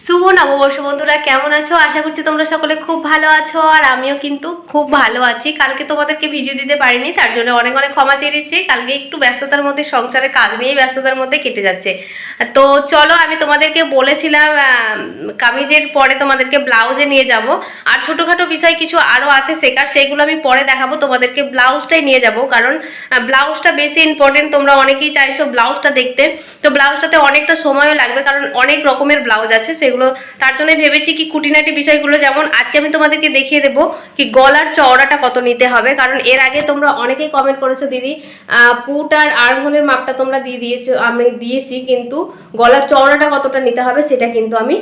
শুভ নববর্ষ বন্ধুরা, কেমন আছো? আশা করছি তোমরা সকলে খুব ভালো আছো, আর আমিও কিন্তু খুব ভালো আছি। কালকে তোমাদেরকে ভিডিও দিতে পারিনি, তার জন্য অনেক অনেক ক্ষমা চেয়ে দিচ্ছি। কালকে একটু ব্যস্ততার মধ্যে, সংসারে কাজ নিয়েই ব্যস্ততার মধ্যে কেটে যাচ্ছে। তো চলো, আমি তোমাদেরকে বলেছিলাম কামিজের পরে তোমাদেরকে ব্লাউজে নিয়ে যাব, আর ছোটোখাটো বিষয় কিছু আরও আছে শেখার, সেইগুলো আমি পরে দেখাবো। তোমাদেরকে ব্লাউজটাই নিয়ে যাব, কারণ ব্লাউজটা বেশি ইম্পর্টেন্ট। তোমরা অনেকেই চাইছো ব্লাউজটা দেখতে, তো ব্লাউজটাতে অনেকটা সময়ও লাগবে, কারণ অনেক রকমের ব্লাউজ আছে সেগুলো। তার জন্য ভেবেছি কি খুঁটিনাটি বিষয়গুলো, যেমন আজকে আমি তোমাদেরকে দেখিয়ে দেবো কি গলার চওড়াটা কত নিতে হবে। কারণ এর আগে তোমরা অনেকেই কমেন্ট করেছো দিদি পুট আর আর্মহোলের মাপটা তোমরা দিয়ে দিয়েছো, আমি দিয়েছি, কিন্তু গলার চওড়াটা কতটা নিতে হবে সেটা কিন্তু আমি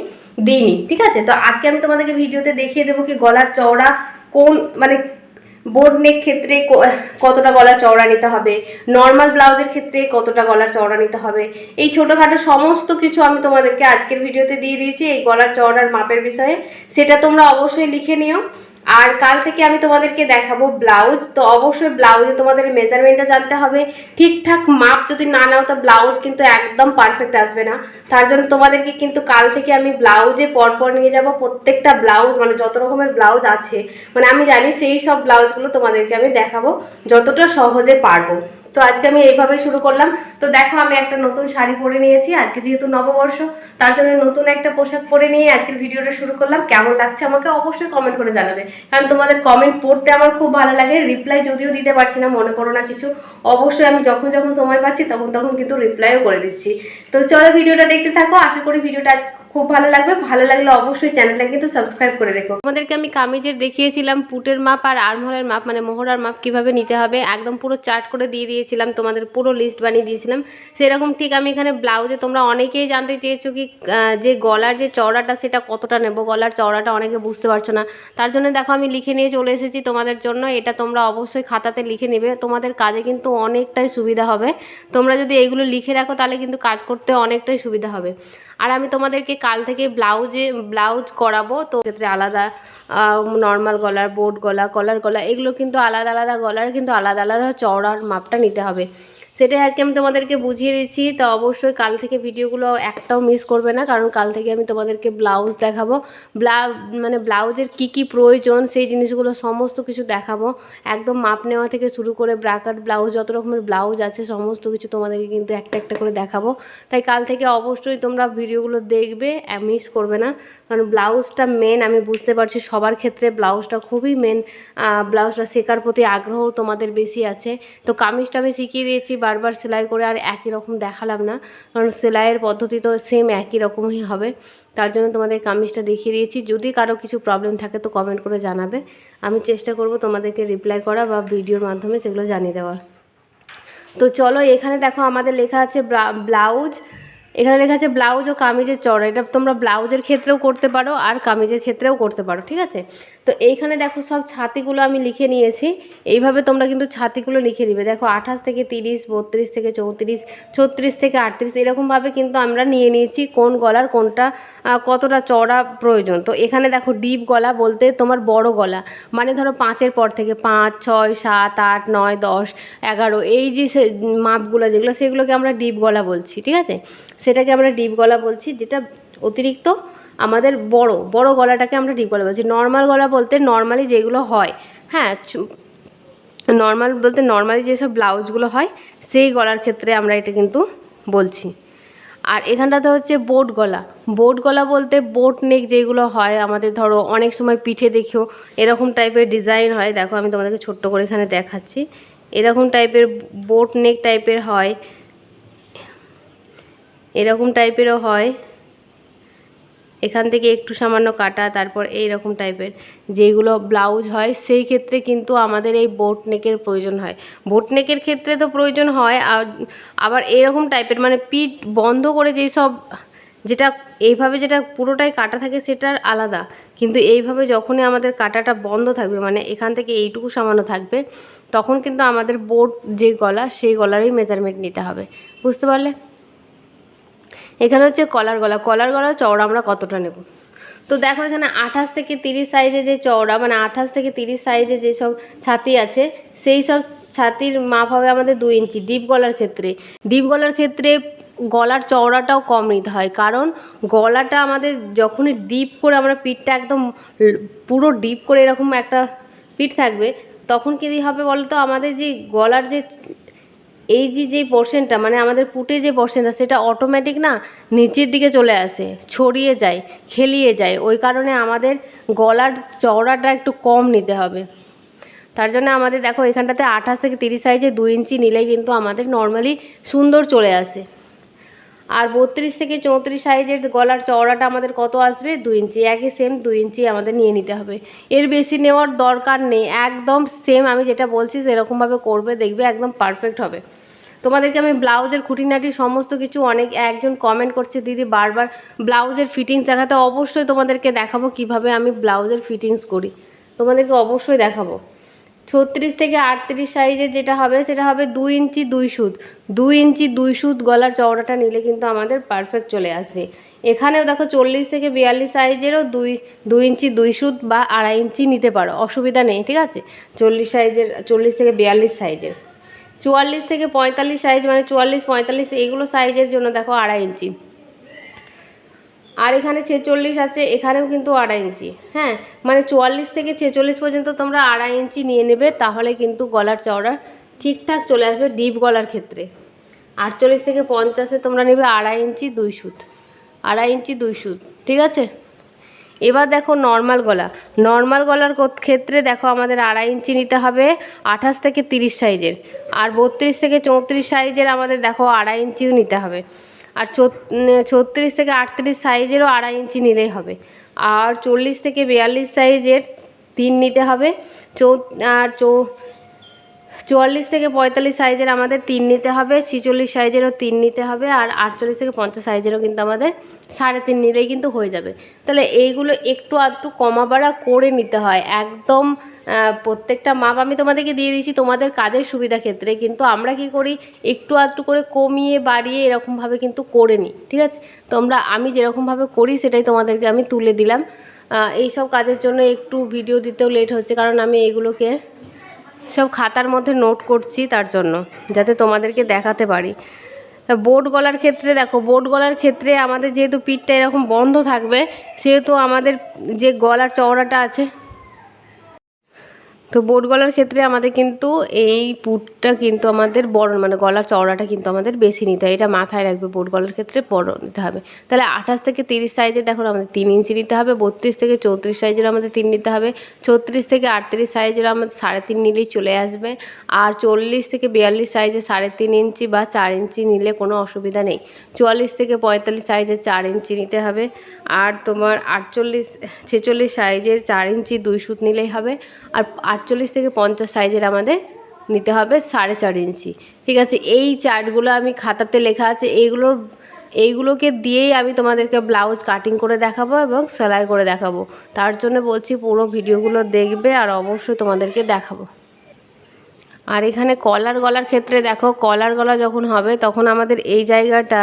দিইনি। ঠিক আছে, তো আজকে আমি তোমাদেরকে ভিডিওতে দেখিয়ে দেবো কি গলার চওড়া কোন মানে বোর্ড নেক ক্ষেত্রে কতটা গলা চওড়া নিতে হবে, নর্মাল ব্লাউজের ক্ষেত্রে কতটা গলার চওড়া নিতে হবে। এই ছোটোখাটো সমস্ত কিছু আমি তোমাদেরকে আজকের ভিডিওতে দিয়ে দিয়েছি এই গলার চওড়ার মাপের বিষয়ে। সেটা তোমরা অবশ্যই লিখে নিও। আর কাল থেকে আমি তোমাদেরকে দেখাবো ব্লাউজ, তো অবশ্যই ব্লাউজে তোমাদের মেজারমেন্টটা জানতে হবে। ঠিকঠাক মাপ যদি না নাও তো ব্লাউজ কিন্তু একদম পারফেক্ট আসবে না। তার জন্য তোমাদেরকে কিন্তু কাল থেকে আমি ব্লাউজে পরপর নিয়ে যাব, প্রত্যেকটা ব্লাউজ মানে যত রকমের ব্লাউজ আছে মানে আমি জানি সেই সব ব্লাউজগুলো তোমাদেরকে আমি দেখাবো যতটা সহজে পারবো। তো আজকে আমি এইভাবে শুরু করলাম। তো দেখো, আমি একটা নতুন শাড়ি পরে নিয়েছি, আজকে যেহেতু নববর্ষ তার জন্য নতুন একটা পোশাক পরে নিয়ে আজকের ভিডিওটা শুরু করলাম। কেমন লাগছে আমাকে অবশ্যই কমেন্ট করে জানাবে, কারণ তোমাদের কমেন্ট পড়তে আমার খুব ভালো লাগে। রিপ্লাই যদিও দিতে পারছি না, মনে করো না কিছু, অবশ্যই আমি যখন যখন সময় পাচ্ছি তখন তখন কিন্তু রিপ্লাইও করে দিচ্ছি। তো চলো ভিডিওটা দেখতে থাকো, আশা করি ভিডিওটা খুব ভালো লাগবে। ভালো লাগলে অবশ্যই চ্যানেলটা কিন্তু সাবস্ক্রাইব করে রেখো। তোমাদেরকে আমি কামিজের দেখিয়েছিলাম পুটের মাপ আর আর্মহোলের মাপ মানে মোহরার মাপ কিভাবে নিতে হবে, একদম পুরো চার্ট করে দিয়ে দিয়েছিলাম, তোমাদের পুরো লিস্ট বানিয়ে দিয়েছিলাম। সেরকম ঠিক আমি এখানে ব্লাউজে, তোমরা অনেকেই জানতে চেয়েছো কি যে গলার যে চওড়াটা সেটা কতটা নেব, গলার চওড়াটা অনেকে বুঝতে পারছো না। তার জন্য দেখো আমি লিখে নিয়ে চলে এসেছি তোমাদের জন্য। এটা তোমরা অবশ্যই খাতাতে লিখে নেবে, তোমাদের কাজে কিন্তু অনেকটাই সুবিধা হবে। তোমরা যদি এইগুলো লিখে রাখো তাহলে কিন্তু কাজ করতে অনেকটাই সুবিধা হবে। আর আমি তোমাদেরকে কাল থেকে ব্লাউজ করাবো, তো ক্ষেত্রে আলাদা নর্মাল গলার, বোর্ড গলা, কলার গলা, এগুলো কিন্তু আলাদা আলাদা গলার কিন্তু আলাদা আলাদা চওড়ার মাপটা নিতে হবে। সেটাই আজকে আমি তোমাদেরকে বুঝিয়ে দিচ্ছি। তো অবশ্যই কাল থেকে ভিডিওগুলো একটাও মিস করবে না, কারণ কাল থেকে আমি তোমাদেরকে ব্লাউজ দেখাবো। মানে ব্লাউজের কি প্রয়োজন সেই জিনিসগুলো সমস্ত কিছু দেখাবো। একদম মাপ নেওয়া থেকে শুরু করে ব্রাকাট ব্লাউজ, যত রকমের ব্লাউজ আছে সমস্ত কিছু তোমাদেরকে কিন্তু একটা একটা করে দেখাবো। তাই কাল থেকে অবশ্যই তোমরা ভিডিওগুলো দেখবে, মিস করবে না, কারণ ব্লাউজটা মেন। আমি বুঝতে পারছি সবার ক্ষেত্রে ব্লাউজটা খুবই মেন, ব্লাউজটা শেখার প্রতি আগ্রহ তোমাদের বেশি আছে। তো কামিজটা আমি শিখিয়ে দিয়েছি বারবার সেলাই করে, আর একই রকম দেখালাম না, কারণ সেলাইয়ের পদ্ধতি তো সেম একই রকমই হবে। তার জন্য তোমাদের কামিজটা দেখিয়ে দিয়েছি। যদি কারো কিছু প্রবলেম থাকে তো কমেন্ট করে জানাবে, আমি চেষ্টা করব তোমাদেরকে রিপ্লাই করা বা ভিডিওর মাধ্যমে সেগুলো জানিয়ে দেওয়ার। তো চলো, এখানে দেখো আমাদের লেখা আছে ব্লাউজ, এখানে লেখা আছে ব্লাউজ ও কামিজের চওড়া। এটা তোমরা ব্লাউজের ক্ষেত্রেও করতে পারো আর কামিজের ক্ষেত্রেও করতে পারো, ঠিক আছে। তো এইখানে দেখো সব ছাতিগুলো আমি লিখে নিয়েছি, এইভাবে তোমরা কিন্তু ছাতিগুলো লিখে নিবে। দেখো 28 থেকে 30, 32 থেকে 34, 36 থেকে 38, এরকমভাবে কিন্তু আমরা নিয়ে নিয়েছি কোন গলার কোনটা কতটা চওড়া প্রয়োজন। তো এখানে দেখো ডিপ গলা বলতে তোমার বড় গলা, মানে ধরো 5-এর পর থেকে 5, 6, 7, 8, 9, 10, 11 এই যে মাপগুলো যেগুলো সেগুলোকে আমরা ডিপ গলা বলছি, ঠিক আছে। সেটাকে আমরা ডিপ গলা বলছি, যেটা অতিরিক্ত আমাদের বড় বড় গলাটাকে আমরা ডিপ গলা বলছি। নর্মাল গলা বলতে নর্মালি যেগুলো হয়, হ্যাঁ, নর্মালি যেসব ব্লাউজগুলো হয় সেই গলার ক্ষেত্রে আমরা এটা কিন্তু বলছি। আর এখানটাতে হচ্ছে বোট গলা। বোট গলা বলতে বোট নেক যেগুলো হয় আমাদের, ধরো অনেক সময় পিঠে দেখো এরকম টাইপের ডিজাইন হয়। দেখো আমি তোমাদেরকে ছোট্ট করে এখানে দেখাচ্ছি, এরকম টাইপের বোট নেক টাইপের হয়, এরকম টাইপেরও হয়, এখান থেকে একটু সামান্য কাটা, তারপর এই রকম টাইপের যেগুলো ব্লাউজ হয় সেই ক্ষেত্রে কিন্তু আমাদের এই বোট নেকের প্রয়োজন হয়। বোট নেকের ক্ষেত্রে তো প্রয়োজন হয়, আর আবার এরকম টাইপের মানে পিঠ বন্ধ করে যেই সব, যেটা এইভাবে যেটা পুরোটাই কাটা থাকে সেটার আলাদা, কিন্তু এইভাবে যখনই আমাদের কাটাটা বন্ধ থাকবে মানে এখান থেকে এইটুকু সামান্য থাকবে, তখন কিন্তু আমাদের বোট যে গলা সেই গলারই মেজারমেন্ট নিতে হবে, বুঝতে পারলে। এখানে হচ্ছে কলার গলা, কলার গলার চওড়া আমরা কতটা নেব। তো দেখো এখানে 28 থেকে 30 সাইজে যে চওড়া, মানে 28 থেকে 30 সাইজে যেসব ছাতি আছে সেই সব ছাতির মাপ হবে আমাদের 2 ইঞ্চি। ডিপ গলার ক্ষেত্রে গলার চওড়াটাও কম নিতে হয়, কারণ গলাটা আমাদের যখনই ডিপ করে আমরা পিঠটা একদম পুরো ডিপ করে এরকম একটা পিঠ থাকবে, তখন কী হবে বলো তো, আমাদের যে গলার যে এই যে পোর্শনটা মানে আমাদের পুটে যে পোর্শনটা সেটা অটোমেটিক না নিচের দিকে চলে আসে, ছড়িয়ে যায়, খেলিয়ে যায়। ওই কারণে আমাদের গলার চওড়াটা একটু কম নিতে হবে। তার জন্য আমাদের দেখো এখানটাতে 28 থেকে 30 সাইজে 2 ইঞ্চি নিলেই কিন্তু আমাদের নর্মালি সুন্দর চলে আসে। আর 32 থেকে 34 সাইজের গলার চওড়াটা আমাদের কত আসবে, 2 ইঞ্চি। একই সেম 2 ইঞ্চি আমাদের নিয়ে নিতে হবে, এর বেশি নেওয়ার দরকার নেই। একদম সেম আমি যেটা বলছি সেরকমভাবে করবে, দেখবে একদম পারফেক্ট হবে। তোমাদেরকে আমি ব্লাউজের খুঁটিনাটি সমস্ত কিছু, একজন কমেন্ট করছে দিদি বারবার ব্লাউজের ফিটিংস দেখাতে, অবশ্যই তোমাদেরকে দেখাবো কিভাবে আমি ব্লাউজের ফিটিংস করি, তোমাদেরকে অবশ্যই দেখাবো। 36 থেকে 38 সাইজের যেটা হবে সেটা হবে 2 ইঞ্চি 2 সুত। 2 ইঞ্চি 2 সুত গলার চওড়াটা নিলে কিন্তু আমাদের পারফেক্ট চলে আসবে। এখানেও দেখো 40 থেকে 42 সাইজেরও 2 ইঞ্চি 2 সুত বা 2.5 ইঞ্চি নিতে পারো, অসুবিধা নেই, ঠিক আছে। 40 থেকে 42 সাইজের। 44 থেকে 45 সাইজ মানে 44 45 এইগুলো সাইজের জন্য দেখো 2.5 ইঞ্চি। আর এখানে 46 আছে, এখানেও কিন্তু 2.5 ইঞ্চি। হ্যাঁ, মানে 44 থেকে 46 পর্যন্ত তোমরা 2.5 ইঞ্চি নিয়ে নেবে, তাহলে কিন্তু গলার চওড়া ঠিকঠাক চলে আসবে ডিপ গলার ক্ষেত্রে। 48 থেকে 50-এ তোমরা নেবে 2.5 ইঞ্চি 2 সুত, 2.5 ইঞ্চি 2 সুত, ঠিক আছে। এবার দেখো নর্মাল গলার ক্ষেত্রে দেখো আমাদের 2.5 ইঞ্চি নিতে হবে 28 থেকে 30 সাইজের। আর 32 থেকে 34 সাইজের আমাদের দেখো 2.5 ইঞ্চিও নিতে হবে। আর 36 থেকে 38 সাইজেরও 2.5 ইঞ্চি নিলেই হবে। আর 40 থেকে 42 সাইজের 3 নিতে হবে। আর 44 থেকে 45 সাইজের আমাদের 3 নিতে হবে। 46 সাইজেরও 3 নিতে হবে। আর 48 থেকে 50 সাইজেরও কিন্তু আমাদের 3.5 নিলেই কিন্তু হয়ে যাবে। তাহলে এইগুলো একটু আধটু কমা বাড়া করে নিতে হয়, একদম প্রত্যেকটা মাপ আমি তোমাদেরকে দিয়ে দিয়েছি তোমাদের কাজের সুবিধা ক্ষেত্রে, কিন্তু আমরা কি করি একটু আধটু করে কমিয়ে বাড়িয়ে এরকমভাবে কিন্তু করে নিই, ঠিক আছে। আমি যেরকমভাবে করি সেটাই তোমাদেরকে আমি তুলে দিলাম। এই সব কাজের জন্য একটু ভিডিও দিতেও লেট হচ্ছে, কারণ আমি এইগুলোকে সব খাতার মধ্যে নোট করছি, তার জন্য যাতে তোমাদেরকে দেখাতে পারি। বোট গলার ক্ষেত্রে দেখো, বোট গলার ক্ষেত্রে আমাদের যেহেতু পিঠটা এরকম বন্ধ থাকবে, সেহেতু আমাদের যে গলার চওড়াটা আছে, তো বোট গলার ক্ষেত্রে আমাদের কিন্তু এই পুটটা কিন্তু আমাদের বড়, মানে গলার চওড়াটা কিন্তু আমাদের বেশি নিতে হয়, এটা মাথায় রাখবে। বোট গলার ক্ষেত্রে বড় নিতে হবে। তাহলে 28 থেকে 30 সাইজের দেখো আমাদের 3 ইঞ্চি নিতে হবে। 32 থেকে 34 সাইজের আমাদের 3 নিতে হবে। 36 থেকে 38 সাইজের আমাদের 3.5 নিলেই চলে আসবে। আর 40 থেকে 42 সাইজে 3.5 ইঞ্চি বা 4 ইঞ্চি নিলে কোনো অসুবিধা নেই। 44 থেকে 45 সাইজের 4 ইঞ্চি নিতে হবে। আর তোমার 46 সাইজের 4 ইঞ্চি 2 সুত নিলেই হবে। আর 48 থেকে 50 সাইজের আমাদের নিতে হবে 4.5 ইঞ্চি, ঠিক আছে। এই চার্টগুলো আমি খাতাতে লেখা আছে, এইগুলোকে দিয়েই আমি তোমাদেরকে ব্লাউজ কাটিং করে দেখাবো এবং সেলাই করে দেখাবো। তার জন্য বলছি পুরো ভিডিওগুলো দেখবে আর অবশ্যই তোমাদেরকে দেখাবো। আর এখানে কলার গলার ক্ষেত্রে দেখো, কলার গলা যখন হবে তখন আমাদের এই জায়গাটা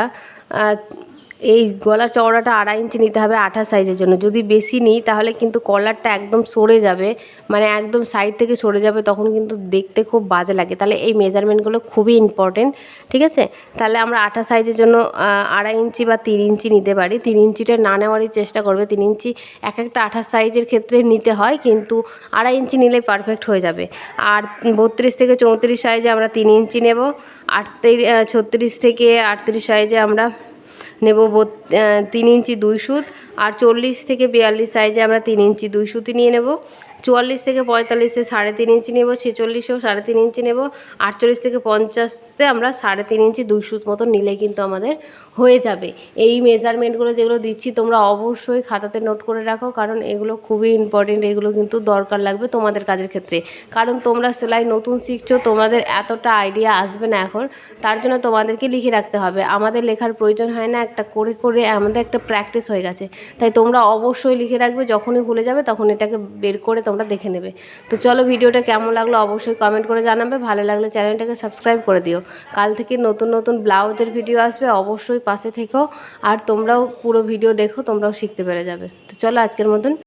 এই গলার চওড়াটা 2.5 ইঞ্চি নিতে হবে 28 সাইজের জন্য। যদি বেশি নিই তাহলে কিন্তু কলারটা একদম সরে যাবে, মানে একদম সাইড থেকে সরে যাবে, তখন কিন্তু দেখতে খুব বাজে লাগে। তাহলে এই মেজারমেন্টগুলো খুবই ইম্পর্টেন্ট, ঠিক আছে। তাহলে আমরা 28 সাইজের জন্য 2.5 ইঞ্চি বা 3 ইঞ্চি নিতে পারি। 3 ইঞ্চিটা না নেওয়ারই চেষ্টা করবে। 3 ইঞ্চি একটা 28 সাইজের ক্ষেত্রে নিতে হয়, কিন্তু 2.5 ইঞ্চি নিলেই পারফেক্ট হয়ে যাবে। আর 32 থেকে 34 সাইজে আমরা 3 ইঞ্চি নেব। 36 থেকে 38 সাইজে আমরা নেব 3 ইঞ্চি 2 সুত। আর 40 থেকে 42 সাইজে আমরা 3 ইঞ্চি 2 সুতি নিয়ে নেব। 44 থেকে 45-এ 3.5 ইঞ্চি নেব। 46-এও 3.5 ইঞ্চি নেব। 48 থেকে 50-এ আমরা 3.5 ইঞ্চি 2 সুত মতো নিলে কিন্তু আমাদের হয়ে যাবে। এই মেজারমেন্টগুলো যেগুলো দিচ্ছি তোমরা অবশ্যই খাতাতে নোট করে রাখো, কারণ এগুলো খুবই ইম্পর্টেন্ট, এগুলো কিন্তু দরকার লাগবে তোমাদের কাজের ক্ষেত্রে। কারণ তোমরা সেলাই নতুন শিখছো, তোমাদের এতটা আইডিয়া আসবে না এখন, তার জন্য তোমাদেরকে লিখে রাখতে হবে। আমাদের লেখার প্রয়োজন হয় না, একটা করে করে আমাদের একটা প্র্যাকটিস হয়ে গেছে। তাই তোমরা অবশ্যই লিখে রাখবে, যখনই ভুলে যাবে তখন এটাকে বের করে তোমরা দেখে নেবে। তো চলো, ভিডিওটা কেমন লাগলো অবশ্যই কমেন্ট করে জানাবে। ভালো লাগলে চ্যানেলটাকে সাবস্ক্রাইব করে দিও। কাল থেকে নতুন নতুন ব্লাউজের ভিডিও আসবে, অবশ্যই পাশে থেকো। আর তোমরাও পুরো ভিডিও দেখো, তোমরাও শিখতে পেরে যাবে। তো চলো, আজকের মতন